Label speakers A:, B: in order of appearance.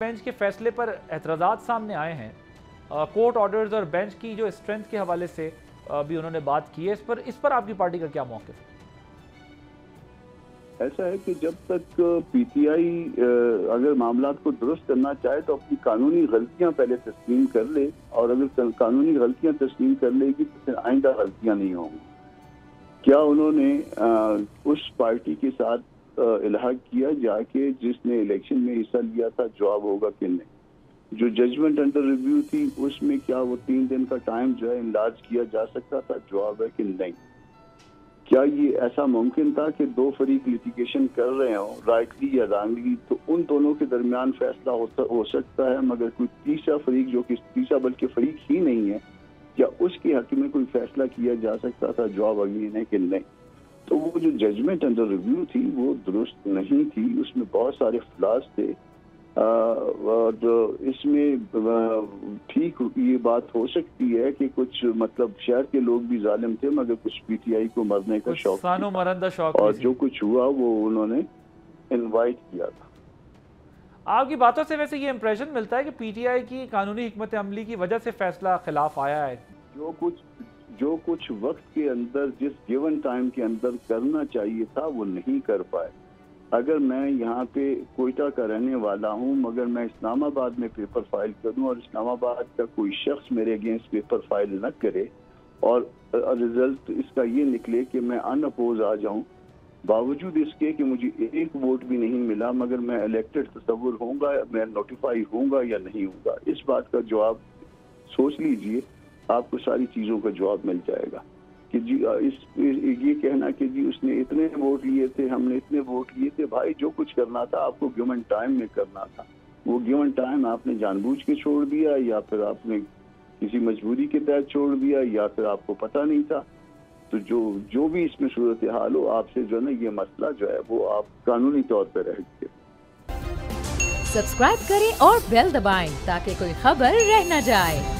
A: Bench के फैसले पर एतराज़ात सामने आए हैं। कोर्ट ऑर्डर्स और बेंच की जो स्ट्रेंथ के हवाले से भी उन्होंने बात की है। इस पर आपकी पार्टी का क्या मौक़िफ़ है?
B: ऐसा है कि जब तक पीटीआई अगर मामलात को दुरुस्त करना चाहे तो अपनी कानूनी गलतियां पहले तस्लीम कर ले, और अगर कानूनी गलतियां तस्लीम कर लेगी तो फिर आइंदा गलतियां नहीं होंगी। क्या उन्होंने उस पार्टी के साथ इल्हाक किया जाके जिसने इलेक्शन में हिस्सा लिया था? जवाब होगा कि नहीं। जो जजमेंट अंडर रिव्यू थी उसमें क्या वो 3 दिन का टाइम जो है इंलार्ज किया जा सकता था? जवाब है कि नहीं। क्या ये ऐसा मुमकिन था कि 2 फरीक लिटिगेशन कर रहे हों, राइटली या रॉन्गली, तो उन दोनों के दरमियान फैसला हो सकता है, मगर कोई तीसरा फरीक जो कि तीसरा बल्कि फरीक ही नहीं है, क्या उसके हक में कोई फैसला किया जा सकता था? जवाब अभी है कि नहीं। तो वो जो जजमेंट अंडर रिव्यू थी वो दुरुस्त नहीं थी, उसमें बहुत सारे फ्लॉज थे, और इसमें ठीक ये बात हो सकती है कि कुछ मतलब शहर के लोग भी जालिम थे, मगर कुछ पीटीआई को मरने का शौक था, और जो कुछ हुआ वो उन्होंने इनवाइट किया था।
A: आपकी बातों से वैसे ये इंप्रेशन मिलता है कि पीटीआई की कानूनी हिकमत अमली की वजह से फैसला खिलाफ आया है।
B: जो कुछ वक्त के अंदर, जिस गिवन टाइम के अंदर करना चाहिए था वो नहीं कर पाए। अगर मैं यहाँ पे कोयटा का रहने वाला हूँ, मगर मैं इस्लामाबाद में पेपर फाइल करूँ और इस्लामाबाद का कोई शख्स मेरे अगेंस्ट पेपर फाइल न करे और रिजल्ट इसका ये निकले कि मैं अनअपोज आ जाऊँ, बावजूद इसके कि मुझे एक वोट भी नहीं मिला, मगर मैं इलेक्टेड तस्वुर होऊंगा, मैं नोटिफाई होऊंगा या नहीं होऊंगा? इस बात का जवाब सोच लीजिए, आपको सारी चीज़ों का जवाब मिल जाएगा कि जी ये कहना कि जी उसने इतने वोट लिए थे, हमने इतने वोट लिए थे। भाई, जो कुछ करना था आपको गिवन टाइम में करना था। वो गिवन टाइम आपने जानबूझ के छोड़ दिया, या फिर आपने किसी मजबूरी के तहत छोड़ दिया, या फिर आपको पता नहीं था। तो जो भी इसमें सूरत हाल हो, आपसे जो है ना ये मसला जो है वो आप कानूनी तौर पर रखें।
C: सब्सक्राइब करें और बेल दबाएं ताकि कोई खबर रह न जाए।